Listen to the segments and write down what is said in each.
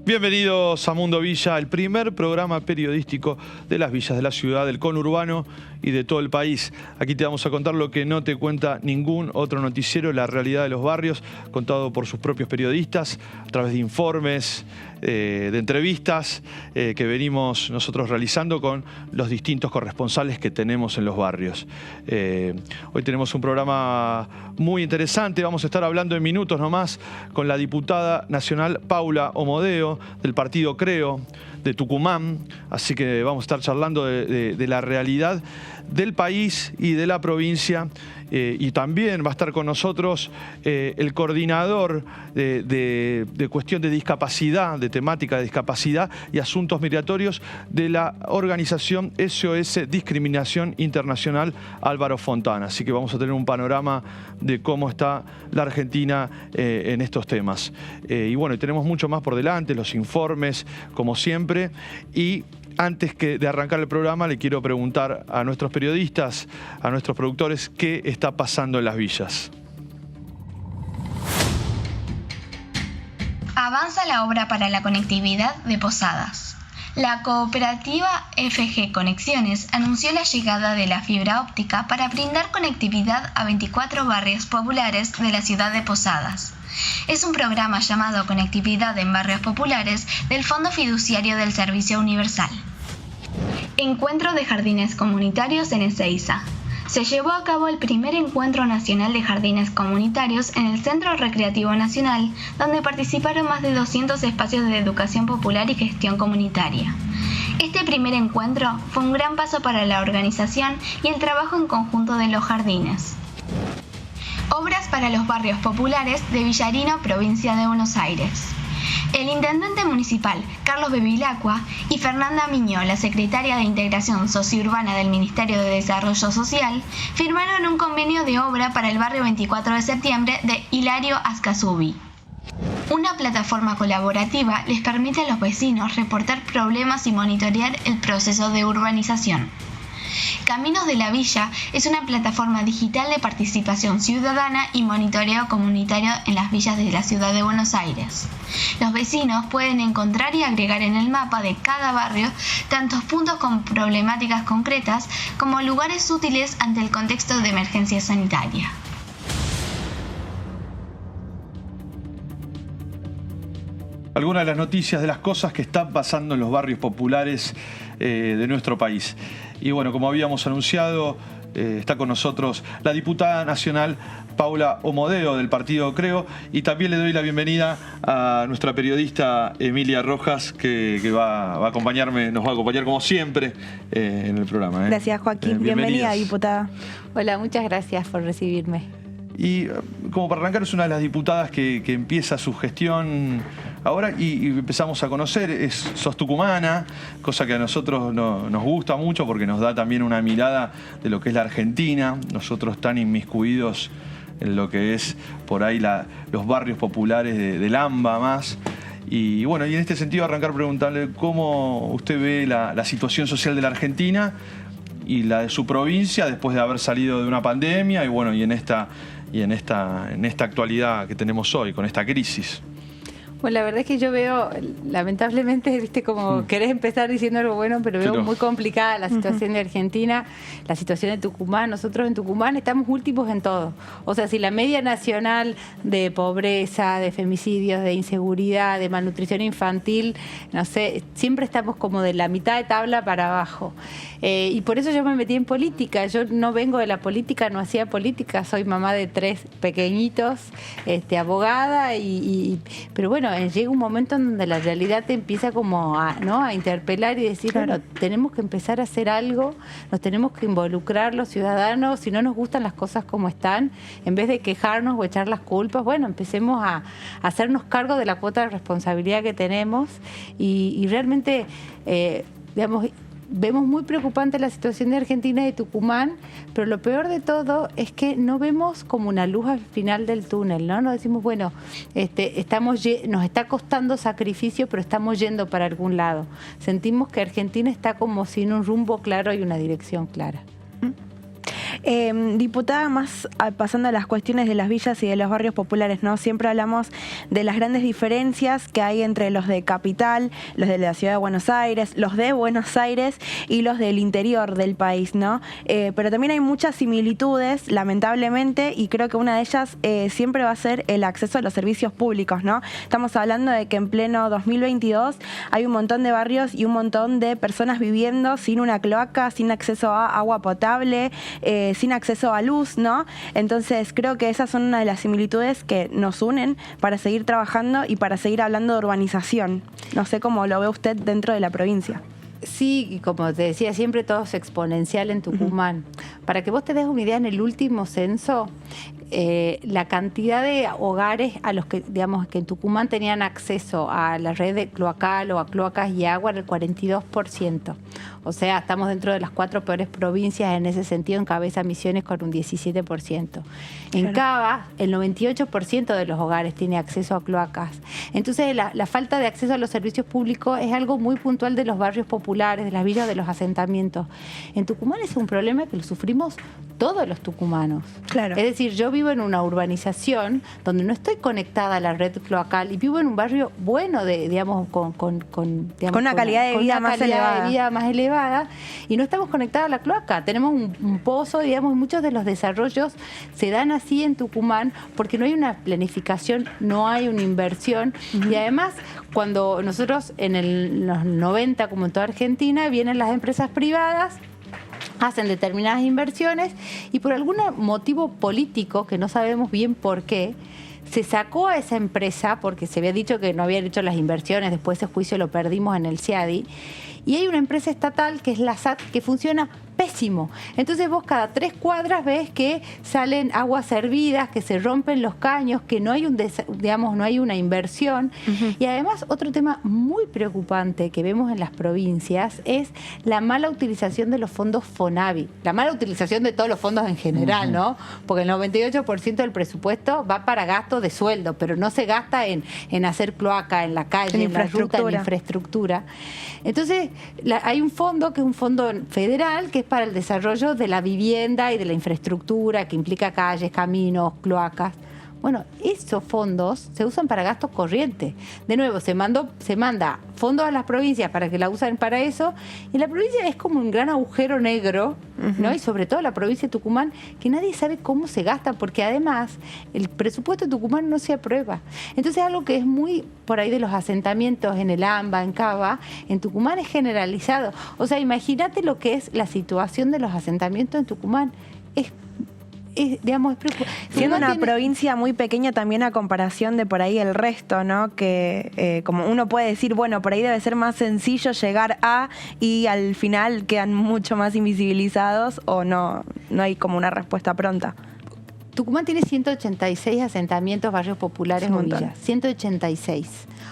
Bienvenidos a Mundo Villa, el primer programa periodístico de las villas de la ciudad, del conurbano y de todo el país. Aquí te vamos a contar lo que no te cuenta ningún otro noticiero, la realidad de los barrios, contado por sus propios periodistas, a través de informes, de entrevistas que venimos nosotros realizando con los distintos corresponsales que tenemos en los barrios. Hoy tenemos un programa muy interesante, vamos a estar hablando en minutos nomás con la diputada nacional Paula Omodeo, del partido Creo, de Tucumán, así que vamos a estar charlando de la realidad del país y de la provincia, y también va a estar con nosotros el coordinador de cuestión de discapacidad, de temática de discapacidad y asuntos migratorios de la organización SOS Discriminación Internacional, Álvaro Fontana. Así que vamos a tener un panorama de cómo está la Argentina en estos temas. Y bueno, tenemos mucho más por delante, los informes, como siempre, y antes de arrancar el programa, le quiero preguntar a nuestros periodistas, a nuestros productores, qué está pasando en las villas. Avanza la obra para la conectividad de Posadas. La cooperativa FG Conexiones anunció la llegada de la fibra óptica para brindar conectividad a 24 barrios populares de la ciudad de Posadas. Es un programa llamado Conectividad en Barrios Populares del Fondo Fiduciario del Servicio Universal. Encuentro de jardines comunitarios en Ezeiza. Se llevó a cabo el primer encuentro nacional de jardines comunitarios en el Centro Recreativo Nacional, donde participaron más de 200 espacios de educación popular y gestión comunitaria. Este primer encuentro fue un gran paso para la organización y el trabajo en conjunto de los jardines. Obras para los barrios populares de Villarino, provincia de Buenos Aires. El intendente municipal, Carlos Bevilacqua, y Fernanda Miñó, la secretaria de Integración Sociourbana del Ministerio de Desarrollo Social, firmaron un convenio de obra para el barrio 24 de septiembre de Hilario Ascasubi. Una plataforma colaborativa les permite a los vecinos reportar problemas y monitorear el proceso de urbanización. Caminos de la Villa es una plataforma digital de participación ciudadana y monitoreo comunitario en las villas de la ciudad de Buenos Aires. Los vecinos pueden encontrar y agregar en el mapa de cada barrio tantos puntos con problemáticas concretas como lugares útiles ante el contexto de emergencia sanitaria. Algunas de las noticias de las cosas que están pasando en los barrios populares de nuestro país. Y bueno, como habíamos anunciado, está con nosotros la diputada nacional Paula Omodeo del partido Creo, y también le doy la bienvenida a nuestra periodista Emilia Rojas, que va a acompañarme, nos va a acompañar como siempre en el programa. Gracias, Joaquín. Bienvenida, diputada. Hola, muchas gracias por recibirme. Y como para arrancar, es una de las diputadas que empieza su gestión ahora y empezamos a conocer. Sos tucumana, cosa que a nosotros nos gusta mucho porque nos da también una mirada de lo que es la Argentina. Nosotros tan inmiscuidos en lo que es por ahí los barrios populares del AMBA más. Y bueno, y en este sentido arrancar preguntarle cómo usted ve la situación social de la Argentina y la de su provincia después de haber salido de una pandemia y bueno, y en esta actualidad que tenemos hoy, con esta crisis. Bueno, la verdad es que yo veo, lamentablemente, viste, como querés empezar diciendo algo bueno, pero veo muy complicada la situación de Argentina, la situación de Tucumán. Nosotros en Tucumán estamos últimos en todo. O sea, si la media nacional de pobreza, de femicidios, de inseguridad, de malnutrición infantil, no sé, siempre estamos como de la mitad de tabla para abajo. Y por eso yo me metí en política. Yo no vengo de la política, no hacía política, soy mamá de 3 pequeñitos, abogada, pero bueno, llega un momento en donde la realidad te empieza como a interpelar y decir, bueno, tenemos que empezar a hacer algo, nos tenemos que involucrar los ciudadanos, si no nos gustan las cosas como están, en vez de quejarnos o echar las culpas, bueno, empecemos a hacernos cargo de la cuota de responsabilidad que tenemos y realmente, digamos, vemos muy preocupante la situación de Argentina y de Tucumán, pero lo peor de todo es que no vemos como una luz al final del túnel, ¿no? Nos decimos, bueno, nos está costando sacrificio, pero estamos yendo para algún lado. Sentimos que Argentina está como sin un rumbo claro y una dirección clara. Diputada, más pasando a las cuestiones de las villas y de los barrios populares, ¿no? Siempre hablamos de las grandes diferencias que hay entre los de capital, los de la ciudad de Buenos Aires, los de Buenos Aires y los del interior del país, ¿no? Pero también hay muchas similitudes, lamentablemente, y creo que una de ellas siempre va a ser el acceso a los servicios públicos, ¿no? Estamos hablando de que en pleno 2022 hay un montón de barrios y un montón de personas viviendo sin una cloaca, sin acceso a agua potable, sin acceso a luz, ¿no? Entonces creo que esas son una de las similitudes que nos unen para seguir trabajando y para seguir hablando de urbanización. No sé cómo lo ve usted dentro de la provincia. Sí, y como te decía, siempre todo es exponencial en Tucumán. Para que vos te des una idea, en el último censo, la cantidad de hogares a los que, digamos, que en Tucumán tenían acceso a la red de cloacal o a cloacas y agua era el 42%. O sea, estamos dentro de las 4 peores provincias en ese sentido, encabeza Misiones con un 17%. En Cava, el 98% de los hogares tiene acceso a cloacas. Entonces, la falta de acceso a los servicios públicos es algo muy puntual de los barrios populares, de las villas, de los asentamientos. En Tucumán es un problema que lo sufrimos todos los tucumanos. Claro. Es decir, yo vivo en una urbanización donde no estoy conectada a la red cloacal y vivo en un barrio bueno, digamos, con una calidad de vida más elevada y no estamos conectados a la cloaca. Tenemos un pozo, digamos, y muchos de los desarrollos se dan así en Tucumán porque no hay una planificación, no hay una inversión. Y además, cuando nosotros en los 90, como en toda Argentina, vienen las empresas privadas, hacen determinadas inversiones y por algún motivo político, que no sabemos bien por qué, se sacó a esa empresa porque se había dicho que no habían hecho las inversiones, después ese juicio lo perdimos en el CIADI, y hay una empresa estatal que es la SAT que funciona pésimo. Entonces vos cada 3 cuadras ves que salen aguas hervidas, que se rompen los caños, que no hay no hay una inversión. Y además otro tema muy preocupante que vemos en las provincias es la mala utilización de los fondos FONAVI, la mala utilización de todos los fondos en general, ¿no? Porque el 98% del presupuesto va para gasto de sueldo, pero no se gasta en hacer cloaca, en la calle, en la ruta, en infraestructura. Entonces hay un fondo que es un fondo federal que es para el desarrollo de la vivienda y de la infraestructura, que implica calles, caminos, cloacas. Bueno, esos fondos se usan para gastos corrientes. De nuevo, se manda fondos a las provincias para que la usen para eso, y la provincia es como un gran agujero negro, ¿no? Y sobre todo la provincia de Tucumán, que nadie sabe cómo se gasta, porque además el presupuesto de Tucumán no se aprueba. Entonces algo que es muy por ahí de los asentamientos en el AMBA, en Cava, en Tucumán es generalizado. O sea, imagínate lo que es la situación de los asentamientos en Tucumán. Siendo una provincia muy pequeña también a comparación de por ahí el resto, ¿no? Que como uno puede decir, bueno, por ahí debe ser más sencillo llegar a, y al final quedan mucho más invisibilizados, o no hay como una respuesta pronta. Tucumán tiene 186 asentamientos, barrios populares o villas. 186.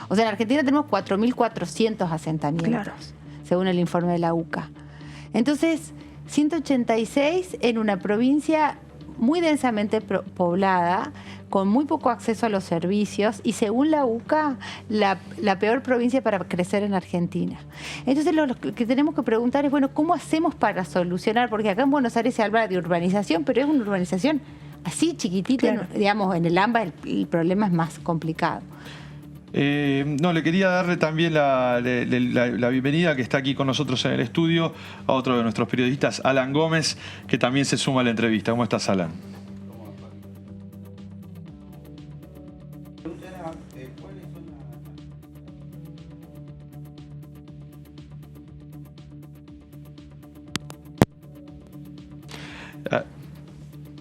O sea, en Argentina tenemos 4.400 asentamientos, según el informe de la UCA. Entonces, 186 en una provincia muy densamente poblada, con muy poco acceso a los servicios y, según la UCA, la peor provincia para crecer en Argentina. Entonces lo que tenemos que preguntar es, bueno, ¿cómo hacemos para solucionar? Porque acá en Buenos Aires se habla de urbanización, pero es una urbanización así chiquitita, digamos, en el AMBA el problema es más complicado. Le quería darle también la bienvenida, que está aquí con nosotros en el estudio, a otro de nuestros periodistas, Alan Gómez, que también se suma a la entrevista. ¿Cómo estás, Alan?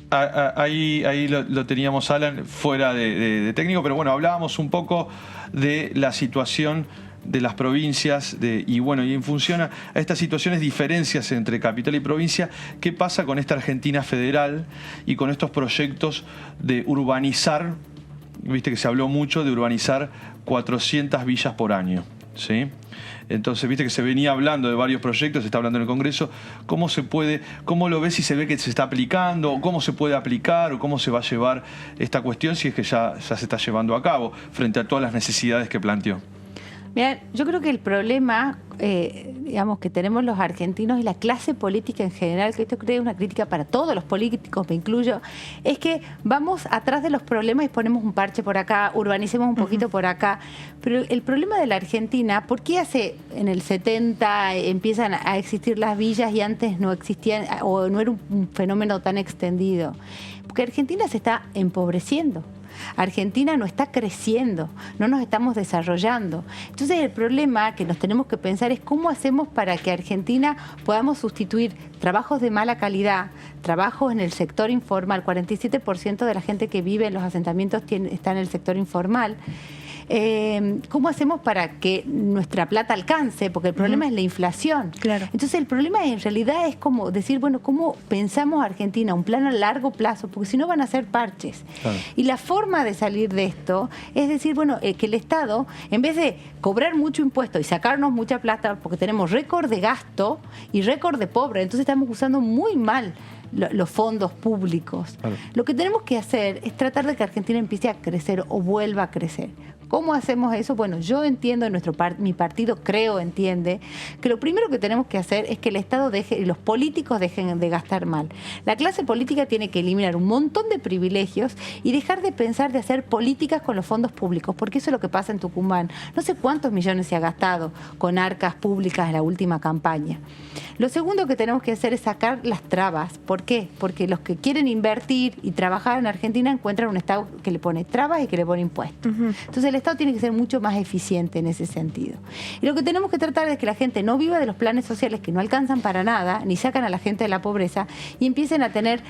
Ahí lo teníamos, Alan, fuera de técnico, pero bueno, hablábamos un poco de la situación de las provincias y en función a estas situaciones, diferencias entre capital y provincia, ¿qué pasa con esta Argentina federal y con estos proyectos de urbanizar? Viste que se habló mucho de urbanizar 400 villas por año, ¿sí? Entonces, viste que se venía hablando de varios proyectos, se está hablando en el Congreso. ¿Cómo lo ves, si se ve que se está aplicando, o cómo se puede aplicar, o cómo se va a llevar esta cuestión si es que ya se está llevando a cabo frente a todas las necesidades que planteó? Mira, yo creo que el problema, digamos, que tenemos los argentinos y la clase política en general, que esto creo que es una crítica para todos los políticos, me incluyo, es que vamos atrás de los problemas y ponemos un parche por acá, urbanicemos un poquito por acá. Pero el problema de la Argentina, ¿por qué en el 70 empiezan a existir las villas y antes no existían o no era un fenómeno tan extendido? Porque Argentina se está empobreciendo. Argentina no está creciendo, no nos estamos desarrollando. Entonces el problema que nos tenemos que pensar es cómo hacemos para que Argentina podamos sustituir trabajos de mala calidad, trabajos en el sector informal. 47% de la gente que vive en los asentamientos está en el sector informal. ¿Cómo hacemos para que nuestra plata alcance? Porque el problema es la inflación. Claro. Entonces el problema en realidad es como decir, bueno, ¿cómo pensamos Argentina? Un plan a largo plazo, porque si no van a ser parches. Claro. Y la forma de salir de esto es decir, bueno, que el Estado, en vez de cobrar mucho impuesto y sacarnos mucha plata, porque tenemos récord de gasto y récord de pobre, entonces estamos usando muy mal los fondos públicos. Claro. Lo que tenemos que hacer es tratar de que Argentina empiece a crecer o vuelva a crecer. ¿Cómo hacemos eso? Bueno, yo entiendo, mi partido entiende, que lo primero que tenemos que hacer es que el Estado deje y los políticos dejen de gastar mal. La clase política tiene que eliminar un montón de privilegios y dejar de pensar de hacer políticas con los fondos públicos, porque eso es lo que pasa en Tucumán. No sé cuántos millones se ha gastado con arcas públicas en la última campaña. Lo segundo que tenemos que hacer es sacar las trabas. ¿Por qué? Porque los que quieren invertir y trabajar en Argentina encuentran un Estado que le pone trabas y que le pone impuestos. Entonces el Estado tiene que ser mucho más eficiente en ese sentido. Y lo que tenemos que tratar es que la gente no viva de los planes sociales que no alcanzan para nada, ni sacan a la gente de la pobreza, y empiecen a tener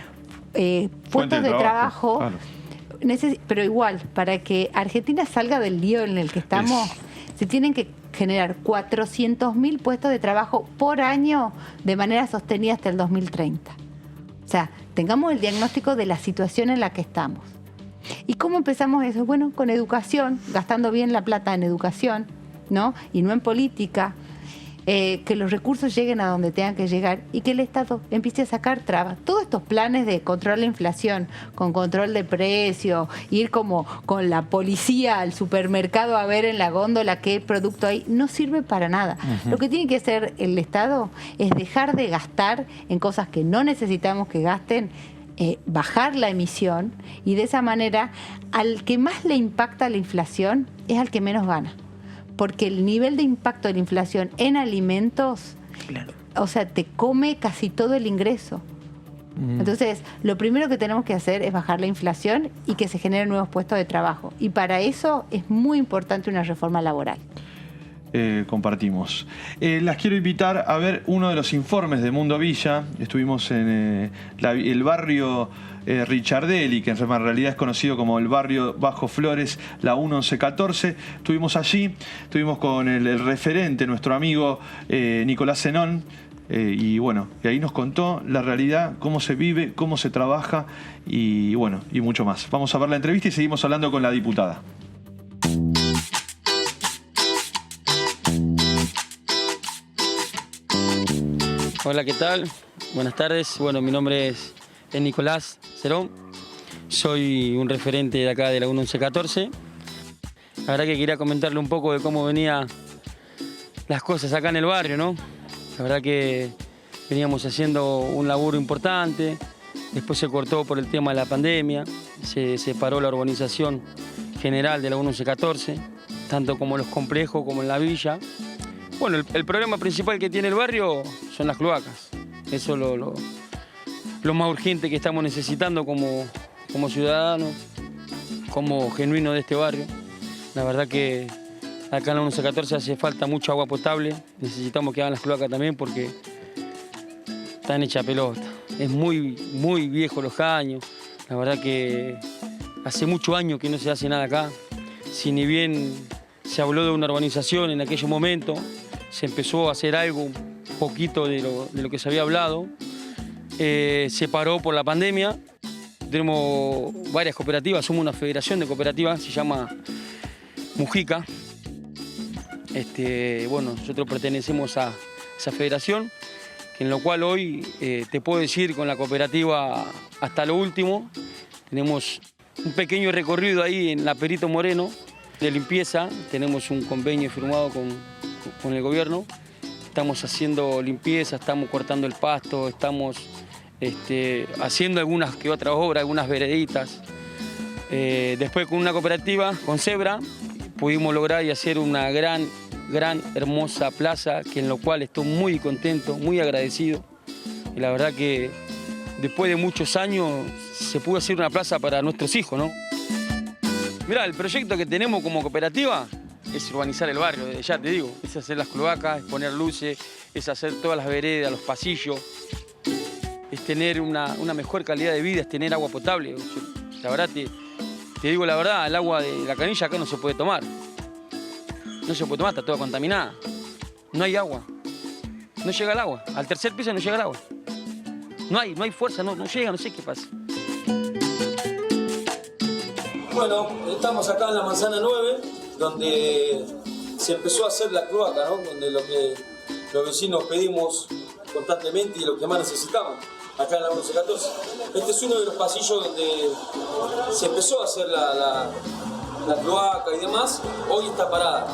puestos de trabajo. Claro. Pero igual, para que Argentina salga del lío en el que estamos, se tienen que generar 400.000 puestos de trabajo por año de manera sostenida hasta el 2030. O sea, tengamos el diagnóstico de la situación en la que estamos. ¿Y cómo empezamos eso? Bueno, con educación, gastando bien la plata en educación, ¿no? Y no en política. Que los recursos lleguen a donde tengan que llegar y que el Estado empiece a sacar trabas. Todos estos planes de control de la inflación, con control de precio, ir como con la policía al supermercado a ver en la góndola qué producto hay, no sirve para nada. Lo que tiene que hacer el Estado es dejar de gastar en cosas que no necesitamos que gasten, bajar la emisión, y de esa manera al que más le impacta la inflación es al que menos gana. Porque el nivel de impacto de la inflación en alimentos, claro, o sea, te come casi todo el ingreso. Entonces, lo primero que tenemos que hacer es bajar la inflación y que se generen nuevos puestos de trabajo. Y para eso es muy importante una reforma laboral. Compartimos. Las quiero invitar a ver uno de los informes de Mundo Villa. Estuvimos en el barrio Richardelli, que en realidad es conocido como el barrio Bajo Flores, la 1114. Estuvimos allí, estuvimos con el referente, nuestro amigo Nicolás Zenón, y bueno, y ahí nos contó la realidad, cómo se vive, cómo se trabaja y bueno, y mucho más. Vamos a ver la entrevista y seguimos hablando con la diputada. Hola, ¿qué tal? Buenas tardes. Bueno, mi nombre es Nicolás Zenón. Soy un referente de acá de la 1114. La verdad que quería comentarle un poco de cómo venían las cosas acá en el barrio, ¿no? La verdad que veníamos haciendo un laburo importante. Después se cortó por el tema de la pandemia. Se paró la urbanización general de la 1114, tanto como en los complejos como en la villa. Bueno, el problema principal que tiene el barrio son las cloacas. Eso es lo más urgente que estamos necesitando como ciudadanos, como genuinos de este barrio. La verdad que acá en la 1114 hace falta mucha agua potable. Necesitamos que hagan las cloacas también porque están hechas pelota. Es muy, muy viejo los caños. La verdad que hace muchos años que no se hace nada acá. Si ni bien se habló de una urbanización en aquel momento, se empezó a hacer algo, un poquito de lo que se había hablado. Se paró por la pandemia. Tenemos varias cooperativas, somos una federación de cooperativas, se llama Mujica. Bueno, nosotros pertenecemos a esa federación, en lo cual hoy te puedo decir con la cooperativa hasta lo último. Tenemos un pequeño recorrido ahí en la Perito Moreno, de limpieza. Tenemos un convenio firmado con el gobierno. Estamos haciendo limpieza, estamos cortando el pasto, estamos haciendo algunas que otras obras, algunas vereditas. Después con una cooperativa, con Zebra, pudimos lograr y hacer una gran, hermosa plaza, en lo cual estoy muy contento, muy agradecido. Y la verdad que después de muchos años se pudo hacer una plaza para nuestros hijos, ¿no? Mirá, el proyecto que tenemos como cooperativa es urbanizar el barrio, ya te digo, es hacer las cloacas, es poner luces, es hacer todas las veredas, los pasillos, es tener una mejor calidad de vida, es tener agua potable. La verdad, te digo la verdad, el agua de la canilla acá no se puede tomar. No se puede tomar, está toda contaminada. No hay agua. No llega el agua. Al tercer piso no llega el agua. No hay fuerza, no llega, no sé qué pasa. Bueno, estamos acá en la Manzana 9, donde se empezó a hacer la cloaca, ¿no? Donde lo que los vecinos pedimos constantemente y lo que más necesitamos, acá en la 1114. Este es uno de los pasillos donde se empezó a hacer la cloaca y demás. Hoy está parada.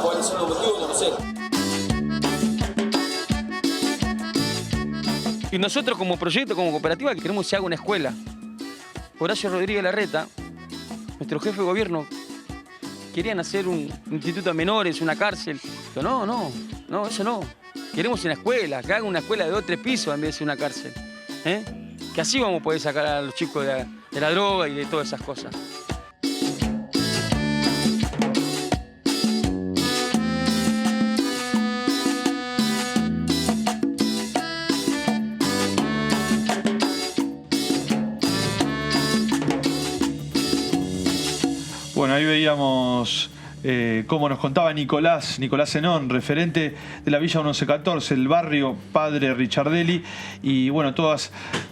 ¿Cuáles son los motivos? No lo sé. Y nosotros como proyecto, como cooperativa, queremos que se haga una escuela. Horacio Rodríguez Larreta, nuestro jefe de gobierno, querían hacer un instituto de menores, una cárcel. Pero no, eso no. Queremos una escuela, que haga una escuela de 2 o 3 pisos en vez de ser una cárcel. Que así vamos a poder sacar a los chicos de la droga y de todas esas cosas. Bueno, ahí veíamos cómo nos contaba Nicolás Zenón, referente de la Villa 1114, el barrio Padre Richardelli. Y bueno,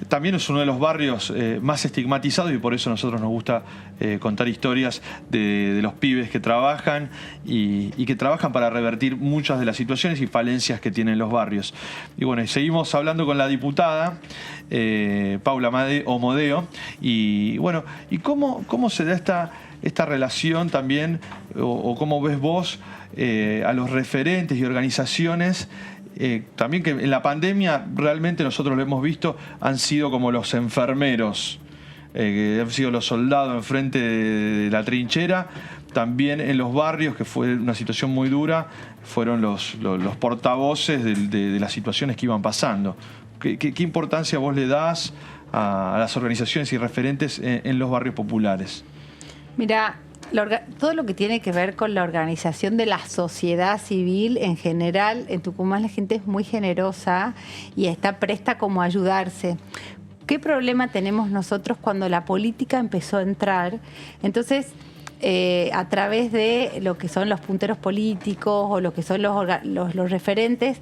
también es uno de los barrios más estigmatizados, y por eso a nosotros nos gusta contar historias de los pibes que trabajan y que trabajan para revertir muchas de las situaciones y falencias que tienen los barrios. Y bueno, seguimos hablando con la diputada Paula Omodeo. Y bueno, ¿y cómo se da esta relación también, o cómo ves vos a los referentes y organizaciones, también que en la pandemia realmente nosotros lo hemos visto, han sido como los enfermeros, que han sido los soldados enfrente de la trinchera, también en los barrios, que fue una situación muy dura, fueron los portavoces de las situaciones que iban pasando. ¿Qué importancia vos le das a las organizaciones y referentes en los barrios populares? Mira, todo lo que tiene que ver con la organización de la sociedad civil en general, en Tucumán la gente es muy generosa y está presta como a ayudarse. ¿Qué problema tenemos nosotros cuando la política empezó a entrar? Entonces, a través de lo que son los punteros políticos o lo que son los referentes,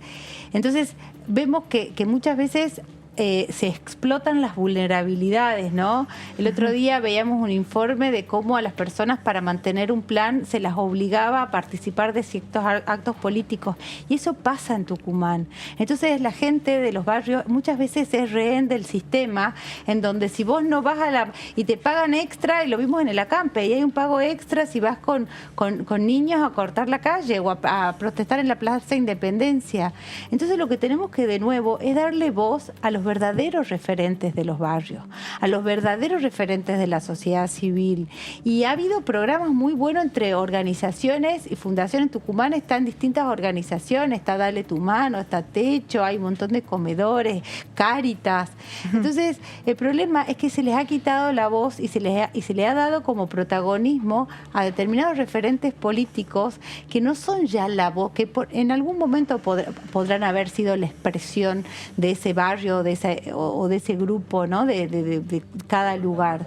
entonces vemos que muchas veces se explotan las vulnerabilidades, ¿no? El otro día veíamos un informe de cómo a las personas para mantener un plan se las obligaba a participar de ciertos actos políticos, y eso pasa en Tucumán. Entonces la gente de los barrios muchas veces es rehén del sistema, en donde si vos no vas y te pagan extra, y lo vimos en el acampe, y hay un pago extra si vas con niños a cortar la calle o a protestar en la Plaza Independencia. Entonces lo que tenemos que de nuevo es darle voz a los verdaderos referentes de los barrios, a los verdaderos referentes de la sociedad civil. Y ha habido programas muy buenos entre organizaciones y fundaciones. En Tucumán están distintas organizaciones, está Dale tu Mano, está Techo, hay un montón de comedores, Cáritas. Entonces, el problema es que se les ha quitado la voz y se le ha dado como protagonismo a determinados referentes políticos que no son ya la voz, que en algún momento podrán haber sido la expresión de ese barrio, de ese grupo, ¿no? de cada lugar.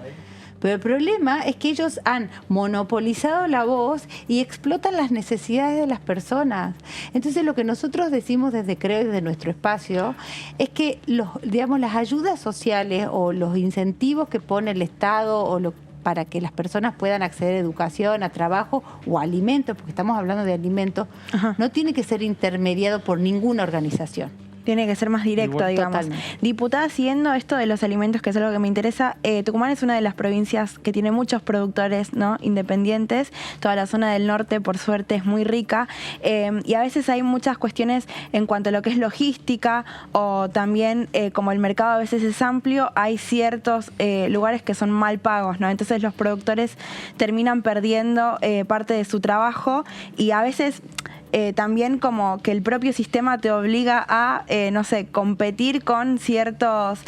Pero el problema es que ellos han monopolizado la voz y explotan las necesidades de las personas. Entonces lo que nosotros decimos desde nuestro espacio es que las ayudas sociales o los incentivos que pone el Estado para que las personas puedan acceder a educación, a trabajo o a alimentos, porque estamos hablando de alimentos, no tiene que ser intermediado por ninguna organización. Tiene que ser más directo, Igual, digamos. totalmente. Diputada, siguiendo esto de los alimentos, que es algo que me interesa, Tucumán es una de las provincias que tiene muchos productores, ¿no?, independientes. Toda la zona del norte, por suerte, es muy rica. Y a veces hay muchas cuestiones en cuanto a lo que es logística, o también, como el mercado a veces es amplio, hay ciertos lugares que son mal pagos, ¿no? Entonces los productores terminan perdiendo parte de su trabajo, y a veces también como que el propio sistema te obliga a, no sé, competir con ciertos,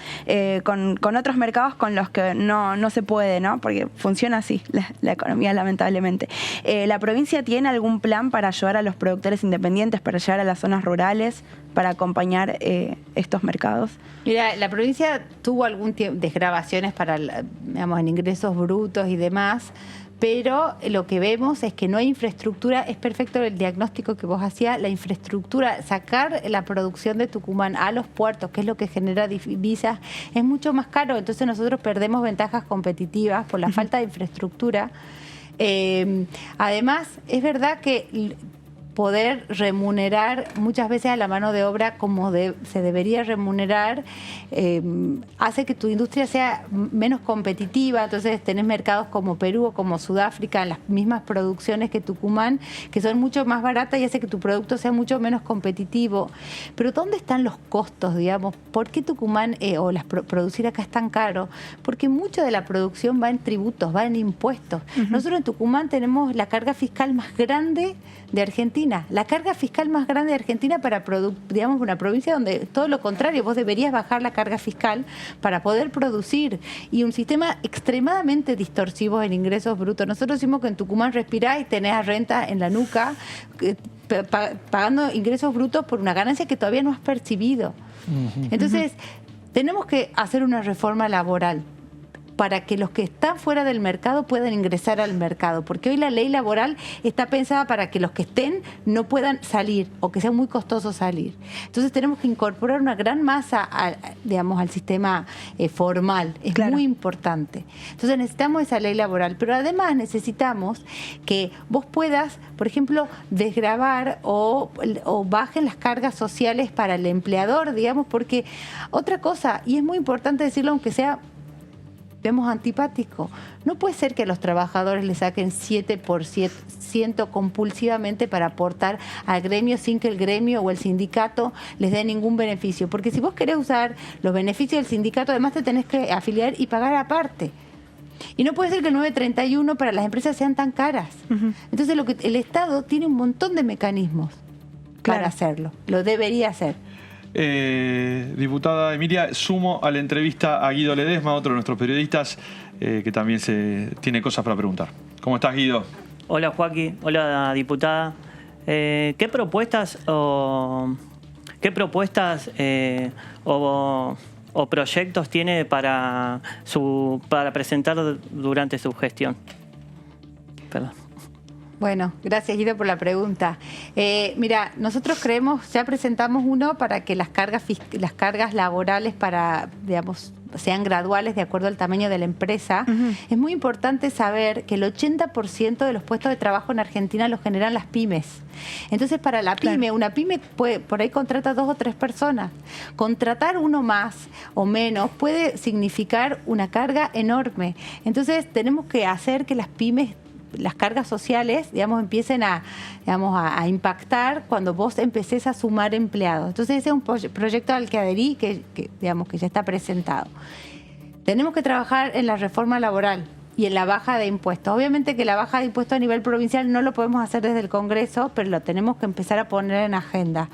con otros mercados con los que no se puede, ¿no? Porque funciona así la economía, lamentablemente. ¿La provincia tiene algún plan para ayudar a los productores independientes, para llegar a las zonas rurales, para acompañar estos mercados? Mira, la provincia tuvo algún tiempo desgravaciones para, digamos, en ingresos brutos y demás, pero lo que vemos es que no hay infraestructura. Es perfecto el diagnóstico que vos hacías, la infraestructura, sacar la producción de Tucumán a los puertos, que es lo que genera divisas, es mucho más caro. Entonces nosotros perdemos ventajas competitivas por la falta de infraestructura. Además, es verdad que poder remunerar muchas veces a la mano de obra como se debería remunerar, hace que tu industria sea menos competitiva. Entonces tenés mercados como Perú o como Sudáfrica en las mismas producciones que Tucumán, que son mucho más baratas, y hace que tu producto sea mucho menos competitivo. Pero ¿dónde están los costos, digamos? ¿Por qué Tucumán producir acá es tan caro? Porque mucho de la producción va en tributos, va en impuestos. Nosotros en Tucumán tenemos la carga fiscal más grande de Argentina. La carga fiscal más grande de Argentina para, digamos, una provincia donde todo lo contrario, vos deberías bajar la carga fiscal para poder producir, y un sistema extremadamente distorsivo en ingresos brutos. Nosotros decimos que en Tucumán respirás y tenés renta en la nuca, pagando ingresos brutos por una ganancia que todavía no has percibido. Entonces, tenemos que hacer una reforma laboral para que los que están fuera del mercado puedan ingresar al mercado, porque hoy la ley laboral está pensada para que los que estén no puedan salir, o que sea muy costoso salir. Entonces tenemos que incorporar una gran masa digamos, al sistema formal. Es muy importante. Entonces necesitamos esa ley laboral, pero además necesitamos que vos puedas, por ejemplo, desgravar o bajen las cargas sociales para el empleador, digamos, porque otra cosa, y es muy importante decirlo aunque sea antipático, no puede ser que a los trabajadores les saquen 7% compulsivamente para aportar al gremio sin que el gremio o el sindicato les dé ningún beneficio, porque si vos querés usar los beneficios del sindicato, además te tenés que afiliar y pagar aparte. Y no puede ser que el 931 para las empresas sean tan caras. Entonces el Estado tiene un montón de mecanismos para hacerlo, lo debería hacer. Diputada Emilia, sumo a la entrevista a Guido Ledesma, otro de nuestros periodistas, que también tiene cosas para preguntar. ¿Cómo estás, Guido? Hola, Joaquín. Hola, diputada. ¿Qué propuestas o proyectos tiene para presentar durante su gestión? Perdón. Bueno, gracias, Guido, por la pregunta. Mira, nosotros creemos, ya presentamos uno para que las cargas laborales digamos, sean graduales de acuerdo al tamaño de la empresa. Es muy importante saber que el 80% de los puestos de trabajo en Argentina los generan las pymes. Entonces, para la pyme, una pyme por ahí contrata 2 o 3 personas. Contratar uno más o menos puede significar una carga enorme. Entonces, tenemos que hacer que las pymes, las cargas sociales, digamos, empiecen a impactar cuando vos empecés a sumar empleados. Entonces ese es un proyecto al que adherí, que digamos que ya está presentado. Tenemos que trabajar en la reforma laboral y en la baja de impuestos. Obviamente que la baja de impuestos a nivel provincial no lo podemos hacer desde el Congreso, pero lo tenemos que empezar a poner en agenda.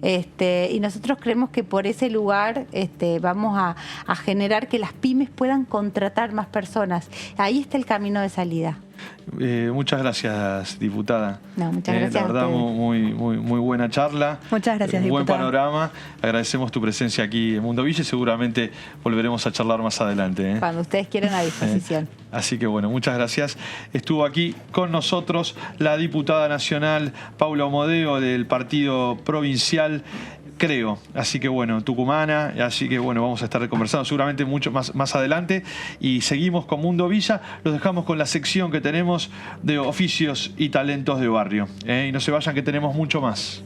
Y nosotros creemos que por ese lugar vamos a generar que las pymes puedan contratar más personas. Ahí está el camino de salida. Muchas gracias, diputada. No, muchas gracias. La verdad, muy buena charla. Muchas gracias, diputada. Buen panorama. Agradecemos tu presencia aquí en Mundo Villa y seguramente volveremos a charlar más adelante. Cuando ustedes quieran, a disposición. Así que bueno, muchas gracias. Estuvo aquí con nosotros la diputada nacional Paula Omodeo del Partido Provincial, creo. Así que bueno, tucumana. Así que bueno, vamos a estar conversando seguramente mucho más adelante. Y seguimos con Mundo Villa. Los dejamos con la sección que tenemos de oficios y talentos de barrio. Y no se vayan, que tenemos mucho más.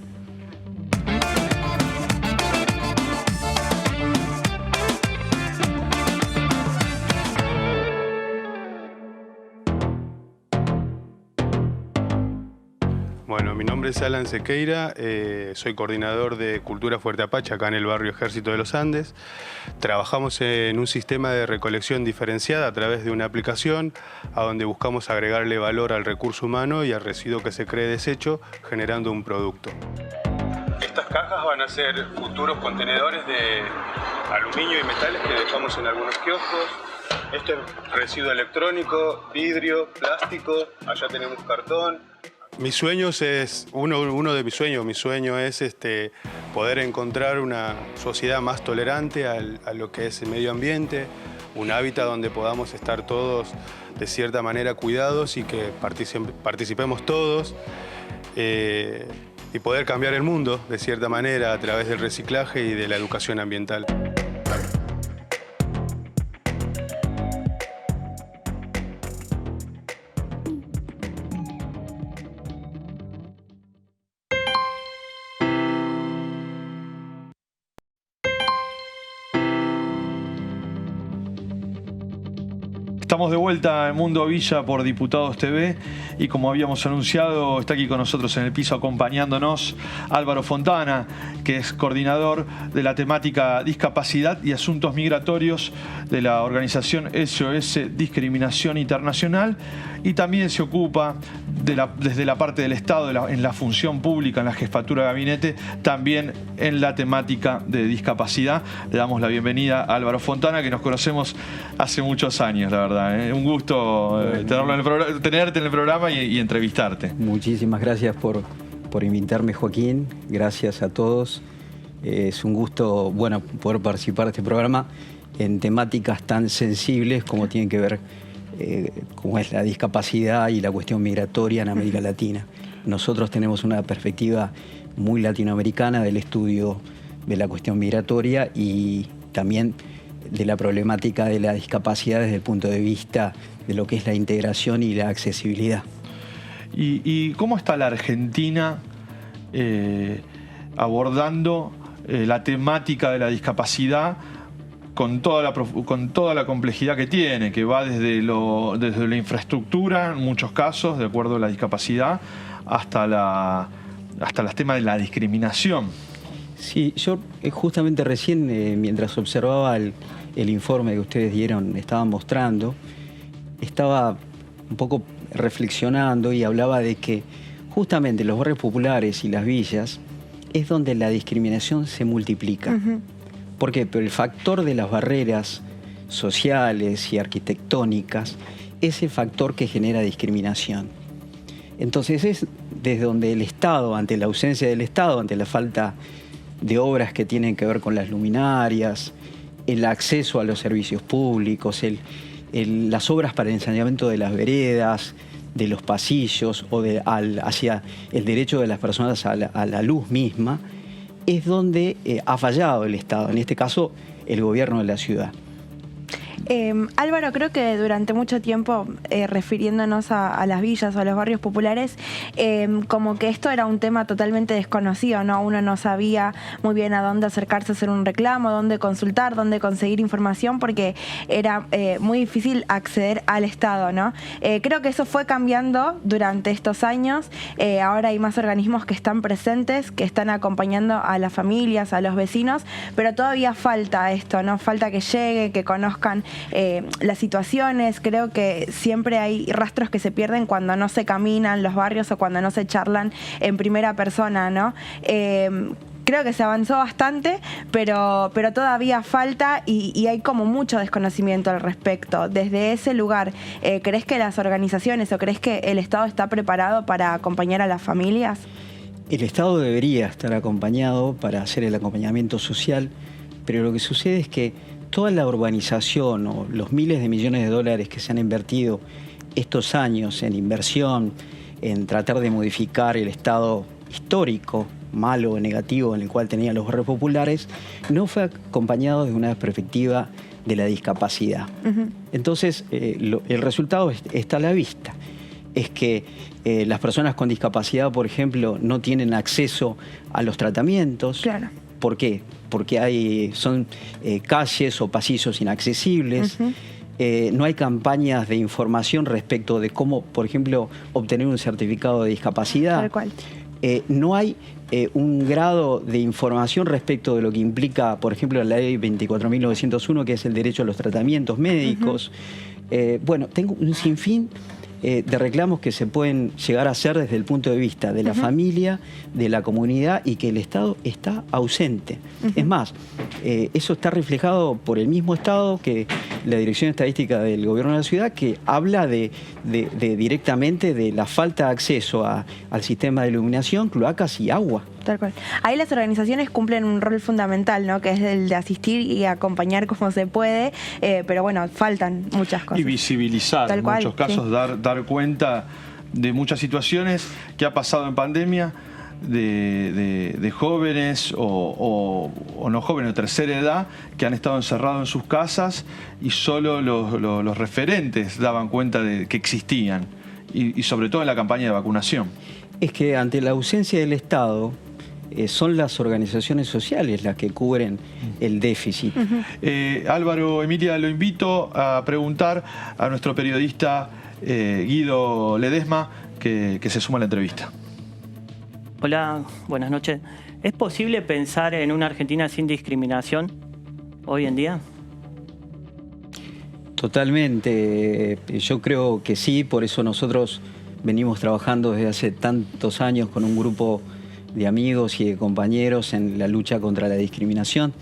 Bueno, mi nombre es Alan Sequeira, soy coordinador de Cultura Fuerte Apache acá en el barrio Ejército de los Andes. Trabajamos en un sistema de recolección diferenciada a través de una aplicación a donde buscamos agregarle valor al recurso humano y al residuo que se cree desecho, generando un producto. Estas cajas van a ser futuros contenedores de aluminio y metales que dejamos en algunos kioscos. Esto es residuo electrónico, vidrio, plástico, allá tenemos cartón. Mis sueños es, uno de mis sueños es poder encontrar una sociedad más tolerante a lo que es el medio ambiente, un hábitat donde podamos estar todos de cierta manera cuidados y que participemos todos y poder cambiar el mundo de cierta manera a través del reciclaje y de la educación ambiental. Estamos de vuelta en Mundo Villa por Diputados TV y como habíamos anunciado está aquí con nosotros en el piso acompañándonos Álvaro Fontana, que es coordinador de la temática discapacidad y asuntos migratorios de la organización SOS Discriminación Internacional y también se ocupa desde la parte del Estado, en la función pública, en la jefatura de gabinete, también en la temática de discapacidad. Le damos la bienvenida a Álvaro Fontana, que nos conocemos hace muchos años, la verdad. Un gusto tenerte en el programa y entrevistarte. Muchísimas gracias por invitarme, Joaquín. Gracias a todos. Es un gusto poder participar de este programa en temáticas tan sensibles como tienen que ver como es la discapacidad y la cuestión migratoria en América Latina. Nosotros tenemos una perspectiva muy latinoamericana del estudio de la cuestión migratoria y también de la problemática de la discapacidad desde el punto de vista de lo que es la integración y la accesibilidad. ¿Y cómo está la Argentina abordando la temática de la discapacidad con toda la complejidad que tiene, que va desde la infraestructura, en muchos casos, de acuerdo a la discapacidad, hasta los temas de la discriminación? Sí, yo justamente recién, mientras observaba el informe que ustedes dieron, estaban mostrando, estaba un poco reflexionando y hablaba de que justamente los barrios populares y las villas es donde la discriminación se multiplica. Uh-huh. ¿Por qué? Pero el factor de las barreras sociales y arquitectónicas es el factor que genera discriminación. Entonces es desde donde el Estado, ante la ausencia del Estado, ante la falta de obras que tienen que ver con las luminarias, el acceso a los servicios públicos, las obras para el ensaneamiento de las veredas, de los pasillos o hacia el derecho de las personas a la luz misma, es donde ha fallado el Estado, en este caso el gobierno de la ciudad. Álvaro, creo que durante mucho tiempo, refiriéndonos a las villas o a los barrios populares, como que esto era un tema totalmente desconocido, ¿no? Uno no sabía muy bien a dónde acercarse a hacer un reclamo, dónde consultar, dónde conseguir información, porque era muy difícil acceder al Estado, ¿no? Creo que eso fue cambiando durante estos años. Ahora hay más organismos que están presentes, que están acompañando a las familias, a los vecinos, pero todavía falta esto, ¿no? Falta que llegue, que conozcan las situaciones. Creo que siempre hay rastros que se pierden cuando no se caminan los barrios o cuando no se charlan en primera persona, ¿no? Creo que se avanzó bastante, pero todavía falta y hay como mucho desconocimiento al respecto. Desde ese lugar, ¿crees que las organizaciones o crees que el Estado está preparado para acompañar a las familias? El Estado debería estar acompañado para hacer el acompañamiento social, pero lo que sucede es que toda la urbanización o los miles de millones de dólares que se han invertido estos años en inversión, en tratar de modificar el estado histórico, malo o negativo en el cual tenían los barrios populares, no fue acompañado de una perspectiva de la discapacidad. Uh-huh. Entonces, el resultado está a la vista. Es que las personas con discapacidad, por ejemplo, no tienen acceso a los tratamientos. Claro. ¿Por qué? Porque son calles o pasillos inaccesibles. Uh-huh. no hay campañas de información respecto de cómo, por ejemplo, obtener un certificado de discapacidad. Tal cual. No hay un grado de información respecto de lo que implica, por ejemplo, la ley 24.901, que es el derecho a los tratamientos médicos. Bueno, tengo un sinfín de reclamos que se pueden llegar a hacer desde el punto de vista de la familia, de la comunidad, y que el Estado está ausente. Es más, eso está reflejado por el mismo Estado que la Dirección Estadística del Gobierno de la Ciudad, que habla directamente de la falta de acceso al sistema de iluminación, cloacas y agua. Tal cual. Ahí las organizaciones cumplen un rol fundamental, ¿no? Que es el de asistir y acompañar como se puede, pero bueno, faltan muchas cosas. Y visibilizar, en muchos casos, dar cuenta de muchas situaciones que ha pasado en pandemia, de jóvenes o no jóvenes de tercera edad que han estado encerrados en sus casas y solo los referentes daban cuenta de que existían, y sobre todo en la campaña de vacunación. Es que ante la ausencia del Estado, son las organizaciones sociales las que cubren el déficit. Álvaro, Emilia, lo invito a preguntar a nuestro periodista Guido Ledesma, que se suma a la entrevista. Hola, buenas noches. ¿Es posible pensar en una Argentina sin discriminación hoy en día? Totalmente. Yo creo que sí, por eso nosotros venimos trabajando desde hace tantos años con un grupo de amigos y de compañeros en la lucha contra la discriminación,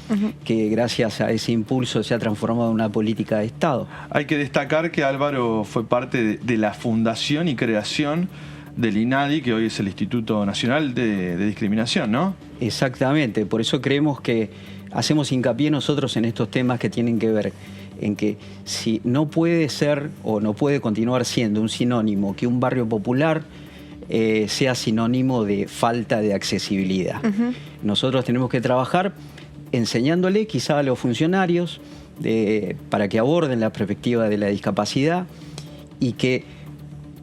que gracias a ese impulso se ha transformado en una política de Estado. Hay que destacar que Álvaro fue parte de la fundación y creación del INADI, que hoy es el Instituto Nacional de Discriminación, ¿no? Exactamente, por eso creemos que hacemos hincapié nosotros en estos temas que tienen que ver en que si no puede ser o no puede continuar siendo un sinónimo que un barrio popular sea sinónimo de falta de accesibilidad. Nosotros tenemos que trabajar enseñándole quizá a los funcionarios para que aborden la perspectiva de la discapacidad y que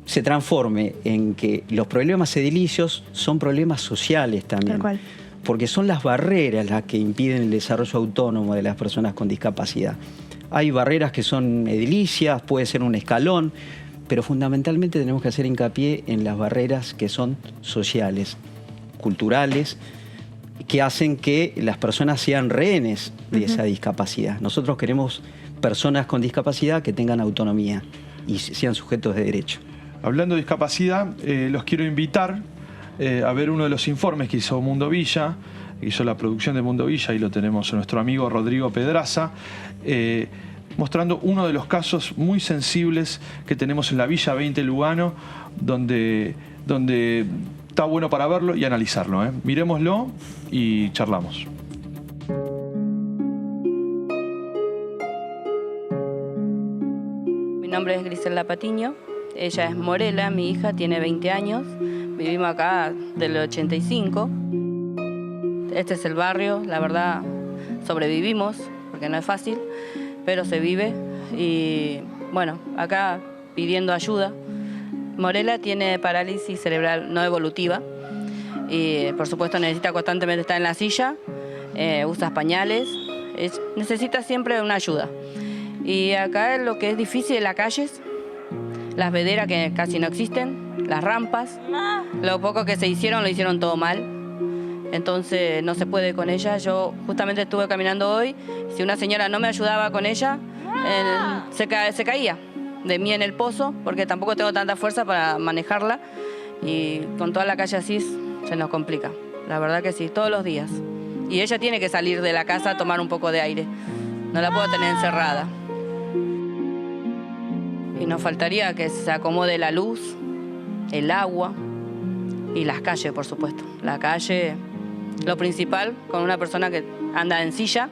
se transforme en que los problemas edilicios son problemas sociales también. Tal cual. Porque son las barreras las que impiden el desarrollo autónomo de las personas con discapacidad. Hay barreras que son edilicias, puede ser un escalón, pero fundamentalmente tenemos que hacer hincapié en las barreras que son sociales, culturales, que hacen que las personas sean rehenes de esa discapacidad. Nosotros queremos personas con discapacidad que tengan autonomía y sean sujetos de derecho. Hablando de discapacidad, los quiero invitar a ver uno de los informes que hizo Mundo Villa, hizo la producción de Mundo Villa, y lo tenemos a nuestro amigo Rodrigo Pedraza, mostrando uno de los casos muy sensibles que tenemos en la Villa 20 Lugano, donde está bueno para verlo y analizarlo. Miremoslo y charlamos. Mi nombre es Griselda Patiño, ella es Morela, mi hija, tiene 20 años, vivimos acá del 85. Este es el barrio, la verdad sobrevivimos, porque no es fácil, pero se vive y bueno, acá pidiendo ayuda. Morela tiene parálisis cerebral no evolutiva y por supuesto necesita constantemente estar en la silla, usa pañales, necesita siempre una ayuda. Y acá lo que es difícil es las calles, las veredas que casi no existen, las rampas, lo poco que se hicieron lo hicieron todo mal. Entonces no se puede con ella. Yo justamente estuve caminando hoy, si una señora no me ayudaba con ella, se caía de mí en el pozo, porque tampoco tengo tanta fuerza para manejarla, y con toda la calle así se nos complica. La verdad que sí, todos los días. Y ella tiene que salir de la casa a tomar un poco de aire. No la puedo tener encerrada. Y nos faltaría que se acomode la luz, el agua y las calles, por supuesto. La calle, lo principal, con una persona que anda en silla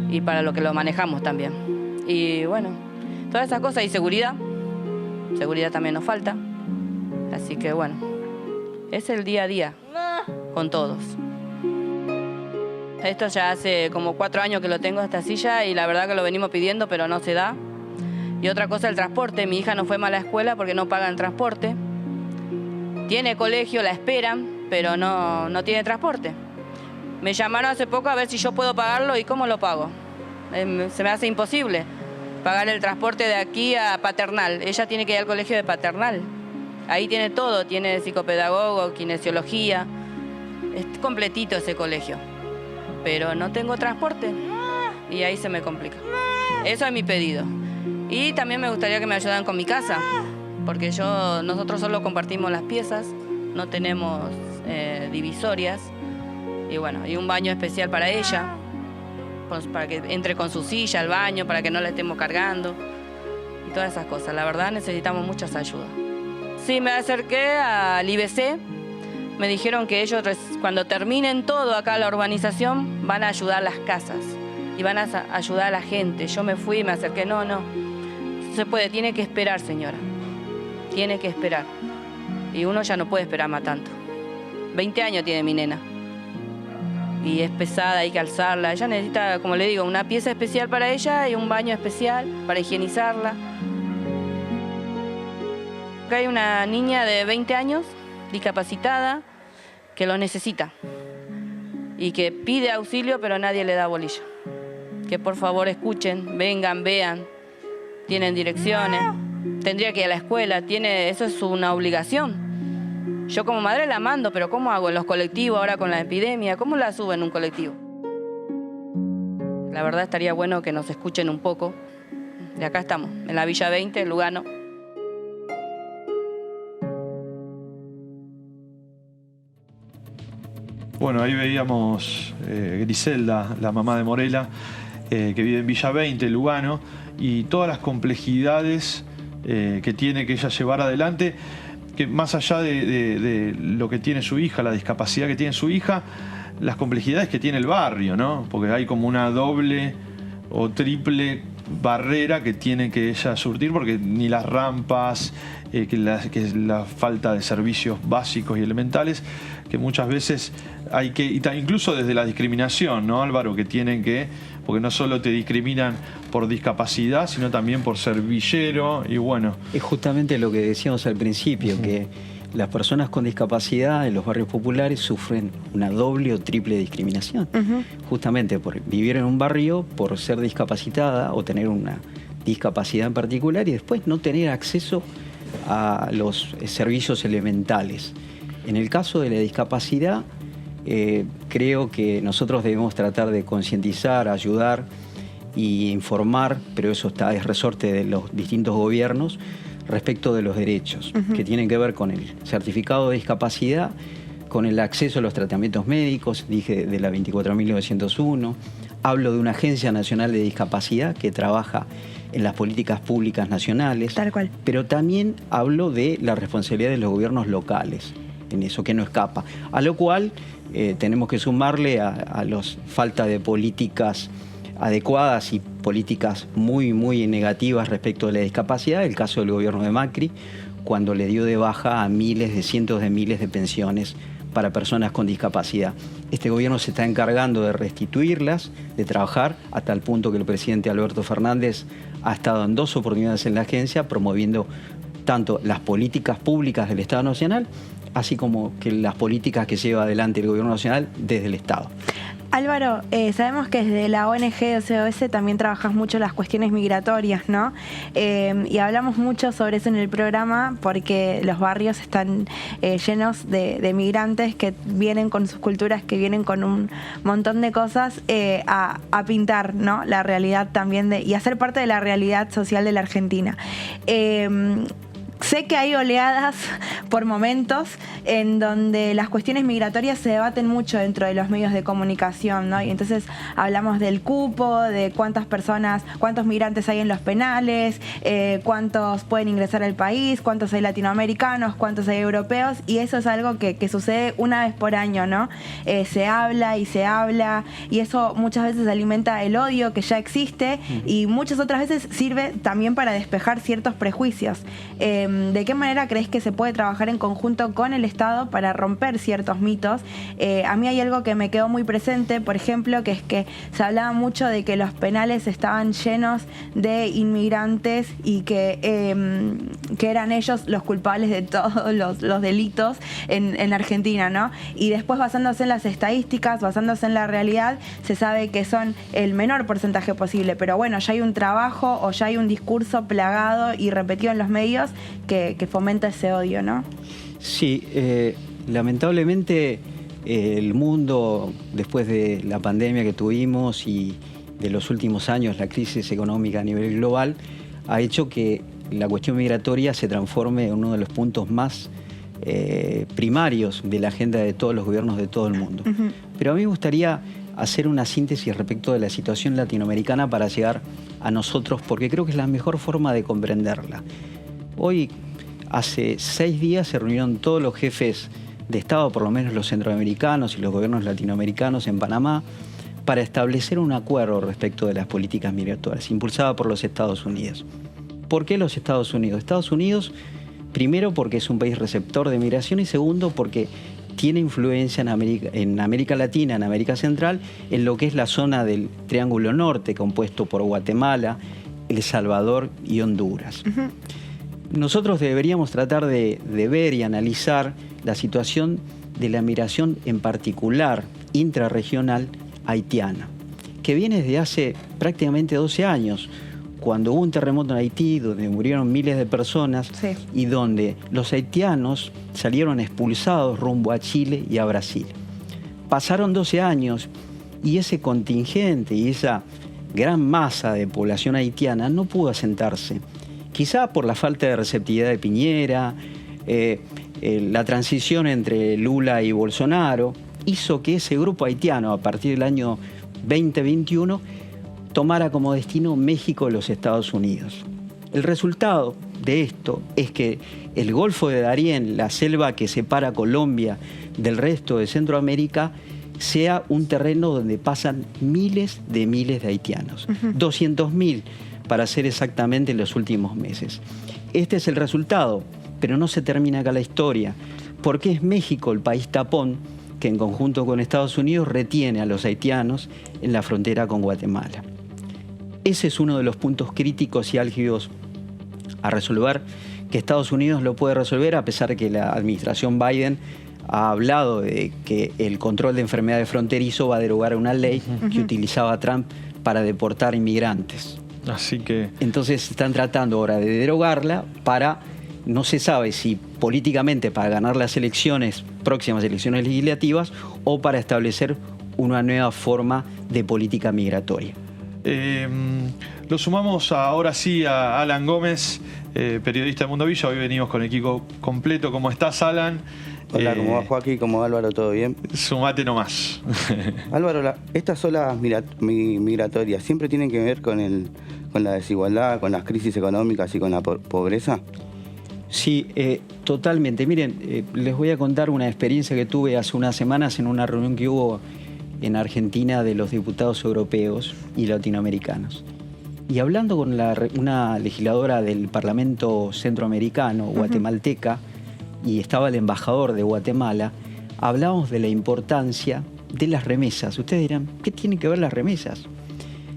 y para lo que lo manejamos también. Y bueno, todas esas cosas, y seguridad también nos falta. Así que bueno, es el día a día con todos. Esto ya hace como 4 años que lo tengo, esta silla, y la verdad que lo venimos pidiendo, pero no se da. Y otra cosa, el transporte. Mi hija no fue más a la escuela porque no pagan transporte. Tiene colegio, la esperan, pero no tiene transporte. Me llamaron hace poco a ver si yo puedo pagarlo y cómo lo pago. Se me hace imposible. pagar el transporte de aquí a Paternal. Ella tiene que ir al colegio de Paternal. Ahí tiene todo, tiene psicopedagogo, kinesiología. Es completito ese colegio. Pero no tengo transporte y ahí se me complica. Eso es mi pedido. Y también me gustaría que me ayudaran con mi casa, porque nosotros solo compartimos las piezas, no tenemos divisorias. Y bueno, y un baño especial para ella, para que entre con su silla al baño, para que no la estemos cargando. Y todas esas cosas. La verdad necesitamos muchas ayudas. Sí, me acerqué al IBC. Me dijeron que ellos, cuando terminen todo acá la urbanización, van a ayudar las casas y van a ayudar a la gente. Yo me fui y me acerqué. No se puede, tiene que esperar, señora. Tiene que esperar. Y uno ya no puede esperar más tanto. 20 años tiene mi nena. Y es pesada, hay que alzarla. Ella necesita, como le digo, una pieza especial para ella y un baño especial para higienizarla. Acá hay una niña de 20 años, discapacitada, que lo necesita y que pide auxilio, pero nadie le da bolilla. Que por favor escuchen, vengan, vean, tienen direcciones, tendría que ir a la escuela, eso es una obligación. Yo como madre la mando, pero ¿cómo hago en los colectivos ahora con la epidemia? ¿Cómo la subo en un colectivo? La verdad estaría bueno que nos escuchen un poco. De acá estamos, en la Villa 20, en Lugano. Bueno, ahí veíamos Griselda, la mamá de Morela, que vive en Villa 20, Lugano, y todas las complejidades que tiene que ella llevar adelante, que más allá de lo que tiene su hija, la discapacidad que tiene su hija, las complejidades que tiene el barrio, ¿no? Porque hay como una doble o triple barrera que tiene que ella surtir, porque ni las rampas, que la falta de servicios básicos y elementales, que muchas veces hay que, incluso desde la discriminación, ¿no, Álvaro? Que tienen que, porque no solo te discriminan por discapacidad, sino también por ser villero, y bueno. Es justamente lo que decíamos al principio, que las personas con discapacidad en los barrios populares sufren una doble o triple discriminación. Justamente por vivir en un barrio, por ser discapacitada o tener una discapacidad en particular, y después no tener acceso a los servicios elementales. En el caso de la discapacidad, creo que nosotros debemos tratar de concientizar, ayudar y informar, pero eso es resorte de los distintos gobiernos, respecto de los derechos, que tienen que ver con el certificado de discapacidad, con el acceso a los tratamientos médicos, dije de la 24.901, hablo de una Agencia Nacional de Discapacidad que trabaja en las políticas públicas nacionales, tal cual. Pero también hablo de la responsabilidad de los gobiernos locales, en eso que no escapa, a lo cual tenemos que sumarle a los falta de políticas adecuadas y políticas muy, muy negativas respecto de la discapacidad, el caso del gobierno de Macri, cuando le dio de baja a cientos de miles de pensiones para personas con discapacidad. Este gobierno se está encargando de restituirlas, de trabajar, hasta el punto que el presidente Alberto Fernández ha estado en 2 oportunidades en la agencia promoviendo tanto las políticas públicas del Estado Nacional, así como que las políticas que lleva adelante el Gobierno Nacional desde el Estado. Álvaro, sabemos que desde la ONG OCOS también trabajas mucho las cuestiones migratorias, ¿no? Y hablamos mucho sobre eso en el programa porque los barrios están llenos de migrantes que vienen con sus culturas, que vienen con un montón de cosas a pintar, ¿no? La realidad también y a ser parte de la realidad social de la Argentina. Sé que hay oleadas por momentos en donde las cuestiones migratorias se debaten mucho dentro de los medios de comunicación, ¿no? Y entonces hablamos del cupo, de cuántos migrantes hay en los penales, cuántos pueden ingresar al país, cuántos hay latinoamericanos, cuántos hay europeos, y eso es algo que sucede una vez por año, ¿no? Se habla, y eso muchas veces alimenta el odio que ya existe y muchas otras veces sirve también para despejar ciertos prejuicios. ¿De qué manera crees que se puede trabajar trabajar en conjunto con el Estado para romper ciertos mitos. A mí hay algo que me quedó muy presente, por ejemplo, que es que se hablaba mucho de que los penales estaban llenos de inmigrantes y que eran ellos los culpables de todos los delitos en Argentina, ¿no? Y después, basándose en las estadísticas, basándose en la realidad, se sabe que son el menor porcentaje posible, pero bueno, ya hay un trabajo o ya hay un discurso plagado y repetido en los medios que fomenta ese odio, ¿no? Sí, lamentablemente el mundo, después de la pandemia que tuvimos y de los últimos años, la crisis económica a nivel global, ha hecho que la cuestión migratoria se transforme en uno de los puntos más primarios de la agenda de todos los gobiernos de todo el mundo. Pero a mí me gustaría hacer una síntesis respecto de la situación latinoamericana para llegar a nosotros, porque creo que es la mejor forma de comprenderla. Hoy, hace 6 días, se reunieron todos los jefes de Estado, por lo menos los centroamericanos y los gobiernos latinoamericanos en Panamá, para establecer un acuerdo respecto de las políticas migratorias, impulsada por los Estados Unidos. ¿Por qué los Estados Unidos? Estados Unidos, primero, porque es un país receptor de migración, y segundo, porque tiene influencia en América Latina, en América Central, en lo que es la zona del Triángulo Norte, compuesto por Guatemala, El Salvador y Honduras. Nosotros deberíamos tratar de ver y analizar la situación de la migración, en particular intrarregional haitiana, que viene desde hace prácticamente 12 años, cuando hubo un terremoto en Haití, donde murieron miles de personas, sí, y donde los haitianos salieron expulsados rumbo a Chile y a Brasil. Pasaron 12 años y ese contingente y esa gran masa de población haitiana no pudo asentarse, quizá por la falta de receptividad de Piñera, la transición entre Lula y Bolsonaro hizo que ese grupo haitiano, a partir del año 2021, tomara como destino México y los Estados Unidos. El resultado de esto es que el Golfo de Darién, la selva que separa Colombia del resto de Centroamérica, sea un terreno donde pasan miles de haitianos. 200.000, para ser exactamente, en los últimos meses. Este es el resultado, pero no se termina acá la historia, porque es México el país tapón que, en conjunto con Estados Unidos, retiene a los haitianos en la frontera con Guatemala. Ese es uno de los puntos críticos y álgidos a resolver, que Estados Unidos lo puede resolver, a pesar de que la administración Biden ha hablado de que el control de enfermedades fronterizo va a derogar una ley que utilizaba Trump para deportar inmigrantes. Así que... Entonces están tratando ahora de derogarla para, no se sabe si políticamente para ganar las próximas elecciones legislativas, o para establecer una nueva forma de política migratoria. Lo sumamos ahora sí a Alan Gómez, periodista de Mundo Villa. Hoy venimos con el equipo completo. ¿Cómo estás, Alan? Hola, ¿cómo va, Joaquín? ¿Cómo va, Álvaro? ¿Todo bien? Sumate nomás. Álvaro, estas olas migratorias siempre tienen que ver con la desigualdad, con las crisis económicas y con la pobreza. Sí, totalmente. Miren, les voy a contar una experiencia que tuve hace unas semanas en una reunión que hubo en Argentina de los diputados europeos y latinoamericanos. Y hablando con una legisladora del Parlamento Centroamericano, guatemalteca, y estaba el embajador de Guatemala, hablábamos de la importancia de las remesas. Ustedes dirán, ¿qué tienen que ver las remesas?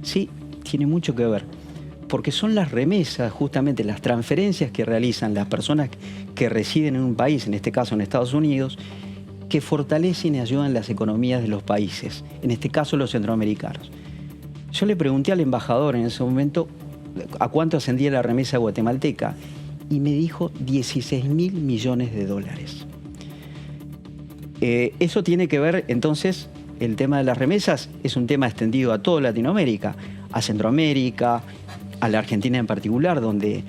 Sí, tiene mucho que ver, porque son las remesas, justamente las transferencias que realizan las personas que residen en un país, en este caso en Estados Unidos, que fortalecen y ayudan las economías de los países, en este caso los centroamericanos. Yo le pregunté al embajador en ese momento a cuánto ascendía la remesa guatemalteca, y me dijo 16.000 millones de dólares. Eso tiene que ver, entonces, el tema de las remesas es un tema extendido a toda Latinoamérica, a Centroamérica, a la Argentina en particular, donde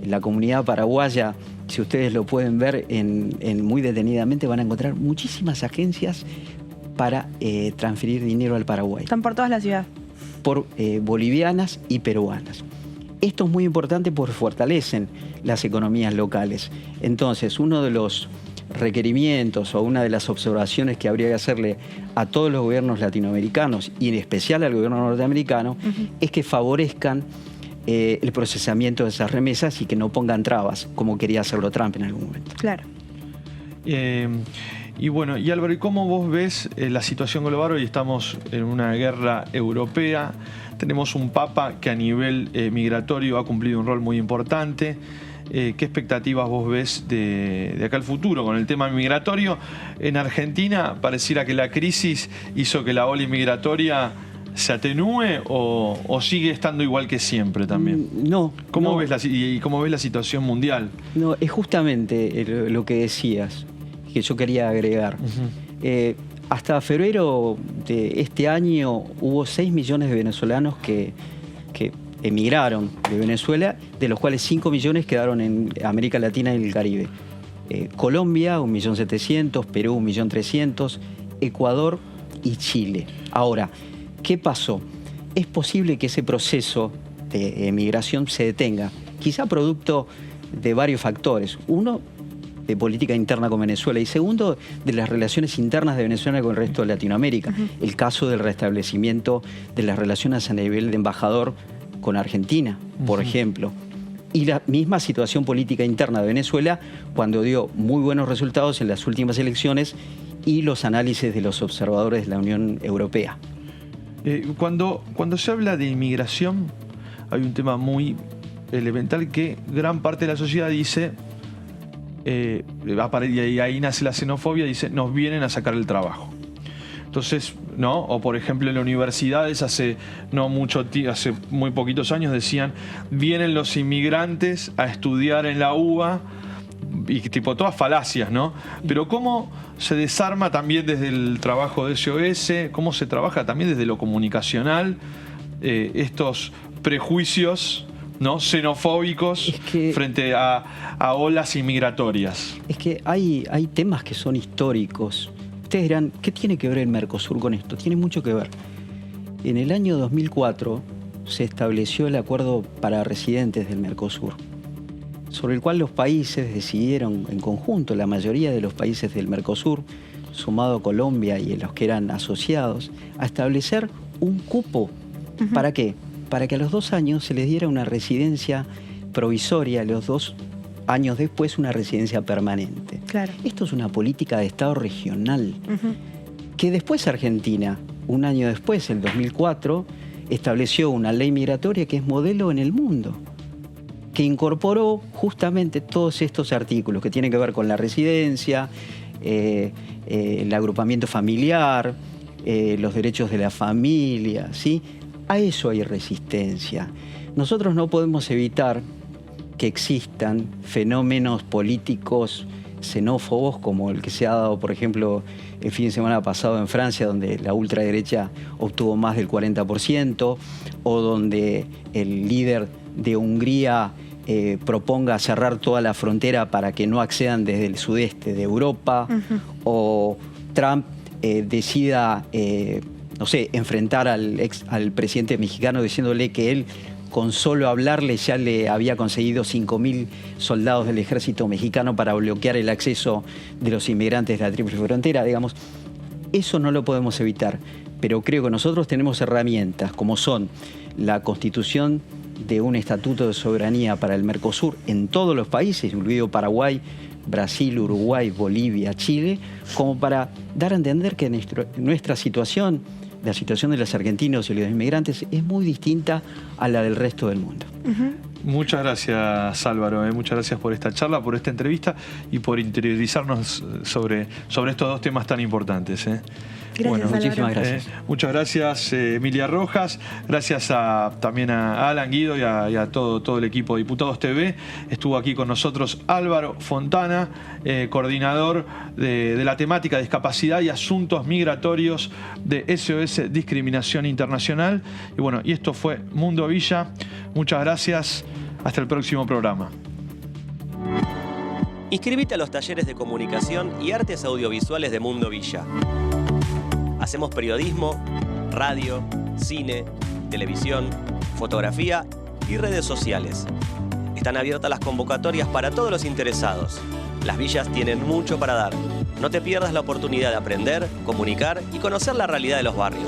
la comunidad paraguaya, si ustedes lo pueden ver muy detenidamente, van a encontrar muchísimas agencias para transferir dinero al Paraguay. Están por todas las ciudades. Por bolivianas y peruanas. Esto es muy importante porque fortalecen las economías locales. Entonces, uno de los requerimientos o una de las observaciones que habría que hacerle a todos los gobiernos latinoamericanos, y en especial al gobierno norteamericano, es que favorezcan el procesamiento de esas remesas y que no pongan trabas, como quería hacerlo Trump en algún momento. Claro. Y bueno, y Álvaro, ¿y cómo vos ves la situación global? Hoy estamos en una guerra europea, tenemos un papa que a nivel migratorio ha cumplido un rol muy importante. ¿Qué expectativas vos ves de acá al futuro con el tema migratorio? En Argentina pareciera que la crisis hizo que la ola inmigratoria se atenúe o sigue estando igual que siempre también. No. ¿Cómo ves la situación mundial? No, es justamente lo que decías, que yo quería agregar. Hasta febrero de este año hubo 6 millones de venezolanos que emigraron de Venezuela, de los cuales 5 millones quedaron en América Latina y el Caribe. Colombia, 1.700.000, Perú, 1.300.000, Ecuador y Chile. Ahora, ¿qué pasó? Es posible que ese proceso de emigración se detenga, quizá producto de varios factores. Uno, de política interna con Venezuela, y segundo, de las relaciones internas de Venezuela con el resto de Latinoamérica. El caso del restablecimiento de las relaciones a nivel de embajador con Argentina, por ejemplo. Y la misma situación política interna de Venezuela cuando dio muy buenos resultados en las últimas elecciones y los análisis de los observadores de la Unión Europea. Cuando se habla de inmigración, hay un tema muy elemental que gran parte de la sociedad dice, y ahí nace la xenofobia, dice, nos vienen a sacar el trabajo. Entonces, ¿no? O por ejemplo en las universidades hace muy poquitos años decían, vienen los inmigrantes a estudiar en la UBA, y tipo todas falacias, ¿no? Pero cómo se desarma también desde el trabajo de SOS, cómo se trabaja también desde lo comunicacional, estos prejuicios, ¿no? Xenofóbicos frente a olas inmigratorias. Es que hay temas que son históricos. Ustedes dirán, ¿qué tiene que ver el Mercosur con esto? Tiene mucho que ver. En el año 2004 se estableció el acuerdo para residentes del Mercosur, sobre el cual los países decidieron en conjunto, la mayoría de los países del Mercosur, sumado a Colombia y los que eran asociados, a establecer un cupo. ¿Para qué? Para que a los 2 años se les diera una residencia provisoria, a los 2 años después una residencia permanente. Claro. Esto es una política de Estado regional, que después Argentina, un año después, en 2004, estableció una ley migratoria que es modelo en el mundo, que incorporó justamente todos estos artículos que tienen que ver con la residencia, el agrupamiento familiar, los derechos de la familia, ¿sí? A eso hay resistencia. Nosotros no podemos evitar que existan fenómenos políticos xenófobos como el que se ha dado, por ejemplo, el fin de semana pasado en Francia, donde la ultraderecha obtuvo más del 40%, o donde el líder de Hungría proponga cerrar toda la frontera para que no accedan desde el sudeste de Europa, o Trump decida, no sé, enfrentar al presidente mexicano diciéndole que él, con solo hablarle, ya le había conseguido 5.000 soldados del ejército mexicano para bloquear el acceso de los inmigrantes de la triple frontera, digamos. Eso no lo podemos evitar, pero creo que nosotros tenemos herramientas como son la constitución de un estatuto de soberanía para el Mercosur en todos los países, incluido Paraguay, Brasil, Uruguay, Bolivia, Chile, como para dar a entender que nuestra situación, la situación de los argentinos y los inmigrantes, es muy distinta a la del resto del mundo. Muchas gracias, Álvaro. Muchas gracias por esta charla, por esta entrevista y por interiorizarnos sobre estos dos temas tan importantes. Gracias, muchísimas gracias. Muchas gracias, Emilia Rojas. Gracias también a Alan Guido y a todo el equipo de Diputados TV. Estuvo aquí con nosotros Álvaro Fontana, coordinador de la temática de discapacidad y asuntos migratorios de SOS Discriminación Internacional. Y bueno, y esto fue Mundo Villa. Muchas gracias. Hasta el próximo programa. Inscribite a los talleres de comunicación y artes audiovisuales de Mundo Villa. Hacemos periodismo, radio, cine, televisión, fotografía y redes sociales. Están abiertas las convocatorias para todos los interesados. Las villas tienen mucho para dar. No te pierdas la oportunidad de aprender, comunicar y conocer la realidad de los barrios.